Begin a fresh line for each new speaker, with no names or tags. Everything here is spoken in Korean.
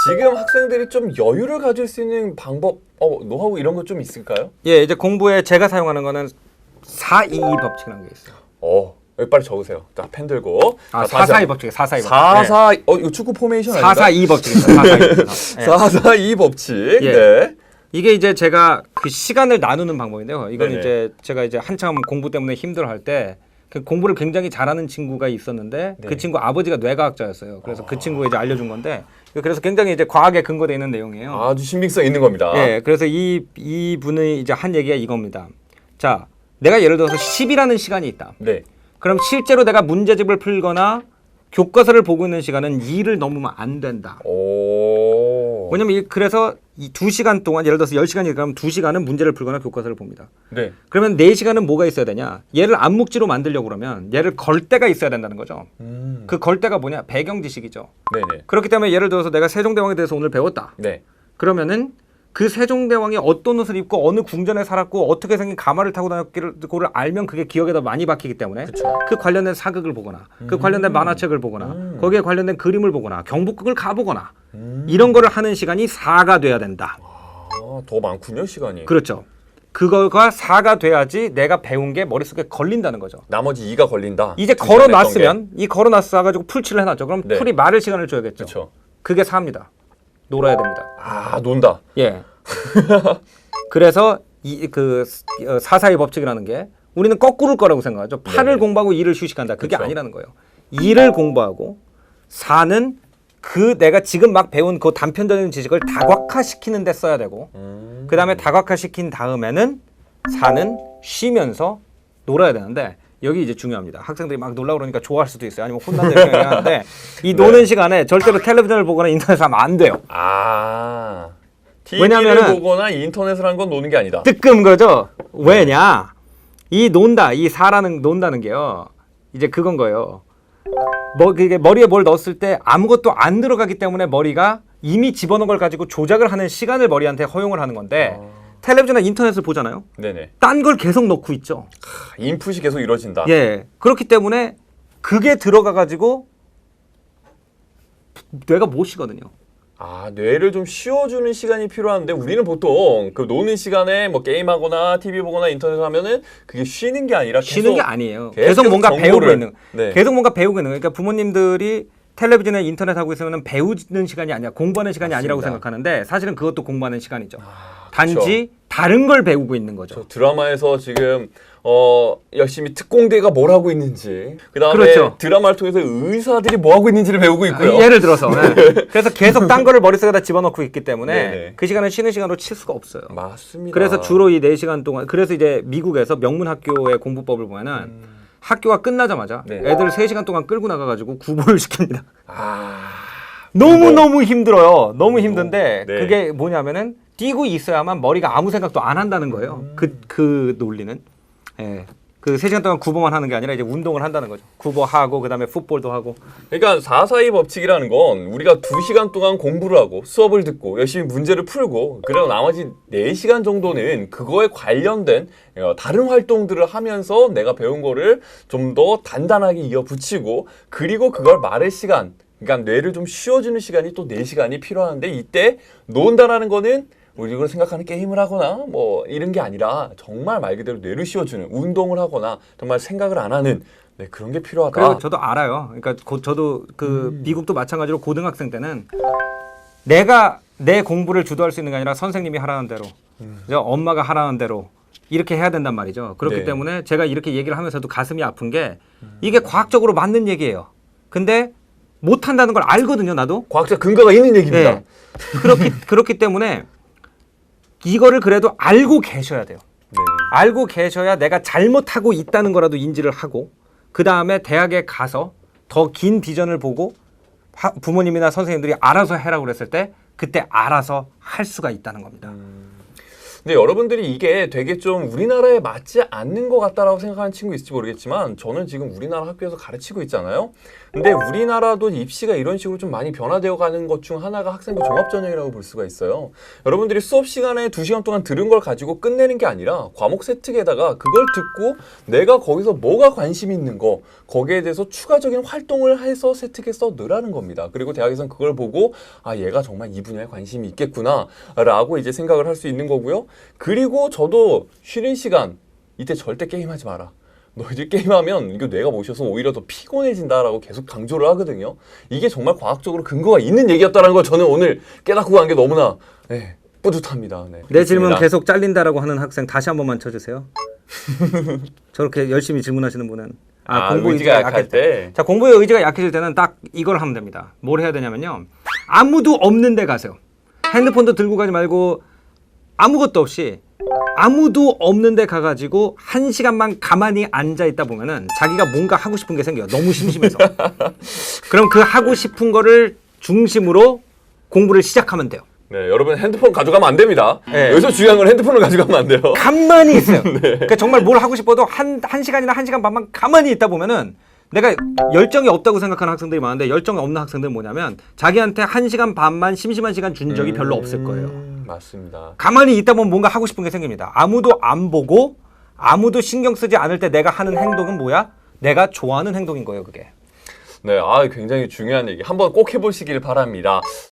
지금 학생들이 좀 여유를 가질 수 있는 방법, 노하우 이런 거 좀 있을까요?
예, 이제 공부에 제가 사용하는 거는 422 법칙이라는 게 있어요.
여기 빨리 적으세요. 자, 펜 들고.
아,
자,
442 법칙, 442 법칙.
44, 이거 축구 포메이션 아닌가?
442 법칙입니다. 442.
442 법칙.
예.
네.
이게 이제 제가 그 시간을 나누는 방법인데요. 이건
네네.
이제 제가 이제 한참 공부 때문에 힘들어할 때 그 공부를 굉장히 잘하는 친구가 있었는데
네.
그 친구 아버지가 뇌과학자였어요. 그래서 그 친구가 이제 알려준 건데 그래서 굉장히 이제 과학에 근거되어 있는 내용이에요.
아주 신빙성 있는 겁니다.
예, 그래서 이 분이 이제 한 얘기가 이겁니다. 자, 내가 예를 들어서 10이라는 시간이 있다.
네.
그럼 실제로 내가 문제집을 풀거나 교과서를 보고 있는 시간은 2를 넘으면 안 된다.
오.
왜냐면 그래서 이 2시간 동안 예를 들어서 10시간이니까 그럼 2시간은 문제를 풀거나 교과서를 봅니다.
네.
그러면 4시간은 뭐가 있어야 되냐? 얘를 암묵지로 만들려고 그러면 얘를 걸 때가 있어야 된다는 거죠. 그 걸 때가 뭐냐? 배경 지식이죠.
네네.
그렇기 때문에 예를 들어서 내가 세종대왕에 대해서 오늘 배웠다.
네.
그러면은 그 세종대왕이 어떤 옷을 입고 어느 궁전에 살았고 어떻게 생긴 가마를 타고 다녔기를 알면 그게 기억에 더 많이 박히기 때문에
그쵸.
그 관련된 사극을 보거나 그 관련된 만화책을 보거나 거기에 관련된 그림을 보거나 경복궁을 가보거나 이런 거를 하는 시간이 4가 돼야 된다.
더 많군요, 시간이.
그렇죠. 그거가 4가 돼야지 내가 배운 게 머릿속에 걸린다는 거죠.
나머지 2가 걸린다.
이제 걸어놨으면 이 걸어놨어가지고 풀칠을 해놨죠. 그럼
네.
풀이 말을 시간을 줘야겠죠.
그렇죠.
그게 4입니다. 놀아야 됩니다.
아, 논다.
예. 그래서 그 442 법칙이라는 게 우리는 거꾸로일 거라고 생각하죠. 8을
네네.
공부하고 2를 휴식한다. 그게
그쵸.
아니라는 거예요. 2를 공부하고 4는 그 내가 지금 막 배운 그 단편적인 지식을 다각화시키는 데 써야 되고 그 다음에 다각화시킨 다음에는 4는 쉬면서 놀아야 되는데 여기 이제 중요합니다. 학생들이 막 놀라 그러니까 좋아할 수도 있어요. 아니면 혼난다는 생각이 하는데 이 노는 시간에 절대로 텔레비전을 보거나 인터넷을 하면 안 돼요.
아. TV를
왜냐면은
보거나 인터넷을 한 건 노는 게 아니다.
뜨끔 거죠. 왜냐? 이 논다, 이 사라는 논다는 게요. 이제 그건 거예요. 그게 머리에 뭘 넣었을 때 아무것도 안 들어가기 때문에 머리가 이미 집어넣은 걸 가지고 조작을 하는 시간을 머리한테 허용을 하는 건데 텔레비전이나 인터넷을 보잖아요.
네네.
딴 걸 계속 넣고 있죠.
인풋이 계속 이루어진다.
예. 그렇기 때문에 그게 들어가 가지고 뇌가 못 쉬거든요.
아, 뇌를 좀 쉬어주는 시간이 필요한데 우리는 보통 그 노는 시간에 뭐 게임하거나 TV 보거나 인터넷 하면은 그게 쉬는 게 아니라 계속
쉬는 게 아니에요.
계속
계속 뭔가
정보를,
배우고 있는.
네.
계속 뭔가 배우고 있는. 그러니까 부모님들이 텔레비전에 인터넷 하고 있으면 배우는 시간이 아니야. 공부하는 시간이 아니라고 생각하는데 사실은 그것도 공부하는 시간이죠. 단지 다른 걸 배우고 있는 거죠.
드라마에서 지금 열심히 특공대가 뭘 하고 있는지 그다음에
그렇죠.
드라마를 통해서 의사들이 뭐 하고 있는지를 배우고 있고요.
예를 들어서 네. 그래서 계속 딴 거를 머릿속에다 집어넣고 있기 때문에
네네.
그 시간을 쉬는 시간으로 칠 수가 없어요.
맞습니다.
그래서 주로 이 4시간 동안 그래서 이제 미국에서 명문 학교의 공부법을 보면은 학교가 끝나자마자
네.
애들 3시간 동안 끌고 나가가지고 구보를 시킵니다.
아,
너무 힘들어요. 너무 힘든데
네.
그게 뭐냐면은 뛰고 있어야만 머리가 아무 생각도 안 한다는 거예요. 그 논리는. 예. 그 3시간 동안 구보만 하는 게 아니라 이제 운동을 한다는 거죠. 구보하고 그다음에 풋볼도 하고.
그러니까 442 법칙이라는 건 우리가 2시간 동안 공부를 하고 수업을 듣고 열심히 문제를 풀고 그리고 나머지 4시간 정도는 그거에 관련된 다른 활동들을 하면서 내가 배운 거를 좀 더 단단하게 이어붙이고 그리고 그걸 말할 시간 그러니까 뇌를 좀 쉬어주는 시간이 또 4시간이 필요한데 이때 논다라는 거는 우리가 생각하는 게임을 하거나 뭐 이런 게 아니라 정말 말 그대로 뇌를 쉬어주는 운동을 하거나 정말 생각을 안 하는 네, 그런 게 필요하다.
그리고 저도 알아요. 그러니까 저도 그 미국도 마찬가지로 고등학생 때는 내가 내 공부를 주도할 수 있는 게 아니라 선생님이 하라는 대로 엄마가 하라는 대로 이렇게 해야 된단 말이죠. 그렇기
네.
때문에 제가 이렇게 얘기를 하면서도 가슴이 아픈 게 이게 과학적으로 맞는 얘기예요. 근데 못한다는 걸 알거든요. 나도.
과학적 근거가 있는 얘기입니다.
네. 그렇기 때문에 이거를 그래도 알고 계셔야 돼요.
네.
알고 계셔야 내가 잘못하고 있다는 거라도 인지를 하고 그 다음에 대학에 가서 더 긴 비전을 보고 부모님이나 선생님들이 알아서 해라고 그랬을 때 그때 알아서 할 수가 있다는 겁니다.
근데 여러분들이 이게 되게 좀 우리나라에 맞지 않는 것 같다라고 생각하는 친구 있을지 모르겠지만 저는 지금 우리나라 학교에서 가르치고 있잖아요. 근데 우리나라도 입시가 이런 식으로 좀 많이 변화되어 가는 것 중 하나가 학생부 종합전형이라고 볼 수가 있어요. 여러분들이 수업 시간에 2시간 동안 들은 걸 가지고 끝내는 게 아니라 과목 세특에다가 그걸 듣고 내가 거기서 뭐가 관심 있는 거, 거기에 대해서 추가적인 활동을 해서 세특해서 넣으라는 겁니다. 그리고 대학에서는 그걸 보고 아, 얘가 정말 이 분야에 관심이 있겠구나 라고 이제 생각을 할 수 있는 거고요. 그리고 저도 쉬는 시간 이때 절대 게임하지 마라. 너희들 게임하면 이거 뇌가 모셔서 오히려 더 피곤해진다라고 계속 강조를 하거든요. 이게 정말 과학적으로 근거가 있는 얘기였다는 걸 저는 오늘 깨닫고 간 게 너무나 뿌듯합니다. 네,
내 질문
그렇습니다.
계속 잘린다라고 하는 학생 다시 한 번만 쳐주세요. 저렇게 열심히 질문하시는 분은 공부
의지가 약할 때.
자, 공부의 의지가 약해질 때는 딱 이걸 하면 됩니다. 뭘 해야 되냐면요. 아무도 없는 데 가세요. 핸드폰도 들고 가지 말고 아무것도 없이 아무도 없는 데 가가지고 1시간만 가만히 앉아있다 보면은 자기가 뭔가 하고 싶은 게 생겨요. 너무 심심해서. 그럼 그 하고 싶은 거를 중심으로 공부를 시작하면 돼요.
네, 여러분 핸드폰 가져가면 안 됩니다.
네.
여기서 중요한 건 핸드폰을 가져가면 안 돼요.
가만히 있어요. 그러니까 정말 뭘 하고 싶어도 한 시간이나 1시간 반만 가만히 있다 보면은 내가 열정이 없다고 생각하는 학생들이 많은데 열정이 없는 학생들은 뭐냐면 자기한테 1시간 반만 심심한 시간 준 적이 별로 없을 거예요.
맞습니다.
가만히 있다 보면 뭔가 하고 싶은 게 생깁니다. 아무도 안 보고 아무도 신경 쓰지 않을 때 내가 하는 행동은 뭐야? 내가 좋아하는 행동인 거예요, 그게.
네, 굉장히 중요한 얘기. 한번 꼭 해보시길 바랍니다.